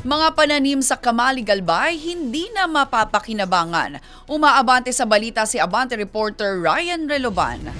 Mga pananim sa Camali-Galbay hindi na mapapakinabangan. Umaabante sa balita si Abante reporter Ryan Reloban.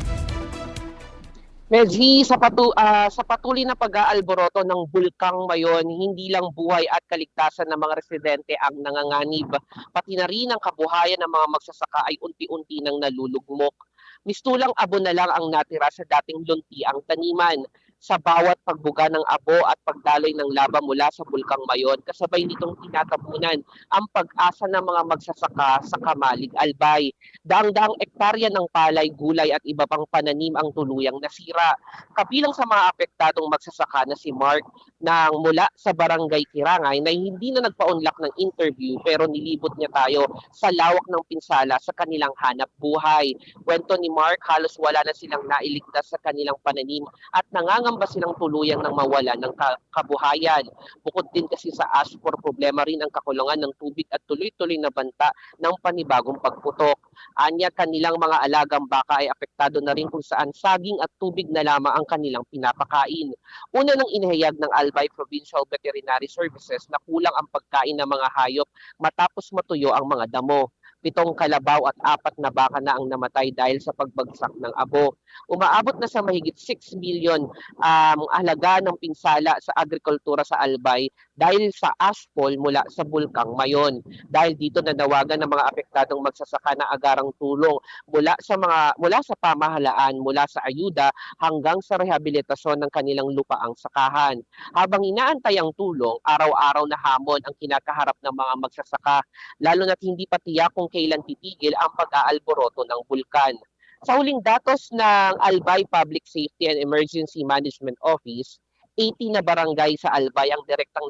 Medji, sa patuloy na pag-aalboroto ng Bulkang Mayon, hindi lang buhay at kaligtasan ng mga residente ang nanganganib, pati na rin ang kabuhayan ng mga magsasaka ay unti-unti nang nalulugmok. Mistulang abo na lang ang natira sa dating luntiang taniman. Sa bawat pagbuga ng abo at pagdaloy ng laba mula sa Bulkang Mayon, kasabay nitong tinatabunan ang pag-asa ng mga magsasaka sa Kamalig Albay. Daang-daang ektarya ng palay, gulay at iba pang pananim ang tuluyang nasira. Kabilang sa mga apektadong magsasaka na si Mark nang mula sa barangay Kirangay na hindi na nagpa-unlock ng interview pero nilibot niya tayo sa lawak ng pinsala sa kanilang hanap buhay. Kwento ni Mark, halos wala na silang nailigtas sa kanilang pananim at nangangamba silang tuluyang nang mawala ng kabuhayan. Bukod din kasi sa ASPOR, problema rin ang kakulangan ng tubig at tuloy-tuloy na banta ng panibagong pagputok. Anya kanilang mga alagang baka ay apektado na rin kung saan saging at tubig na lamang ang kanilang pinapakain. Una nang inihayag ng Albay Provincial Veterinary Services na kulang ang pagkain ng mga hayop matapos matuyo ang mga damo. 7 kalabaw at 4 na baka na ang namatay dahil sa pagbagsak ng abo. Umaabot na sa mahigit 6 million ang halaga ng pinsala sa agrikultura sa Albay dahil sa aspol mula sa Bulkang Mayon. Dahil dito nanawagan ng mga apektadong magsasaka na agarang tulong mula sa pamahalaan, mula sa ayuda hanggang sa rehabilitasyon ng kanilang lupaang sakahan. Habang inaantay ang tulong, araw-araw na hamon ang kinakaharap ng mga magsasaka, lalo na't hindi pa tiyak kung kailan titigil ang pag-aalboroto ng bulkan. Sa huling datos ng Albay Public Safety and Emergency Management Office, 80 na barangay sa Albay ang direktang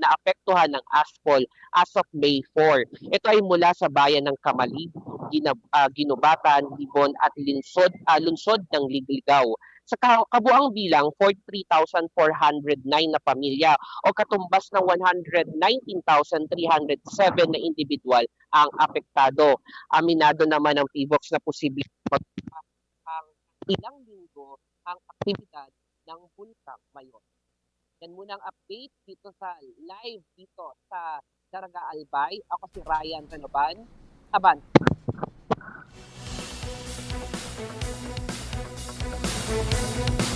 naapektuhan ng ASPOL as of May 4. Ito ay mula sa bayan ng Kamalib, Ginubatan, Libon at Lunsod ng Ligligaw. Sa kabuang bilang, 43,409 na pamilya o katumbas ng 119,307 na individual ang apektado. Aminado naman ang PBOX na posibleng ang ilang linggo ang aktibidad ng Bulkang Mayon. Yan muna ang update dito sa live dito sa Daraga Albay. Ako si Ryan Renoban. Aban.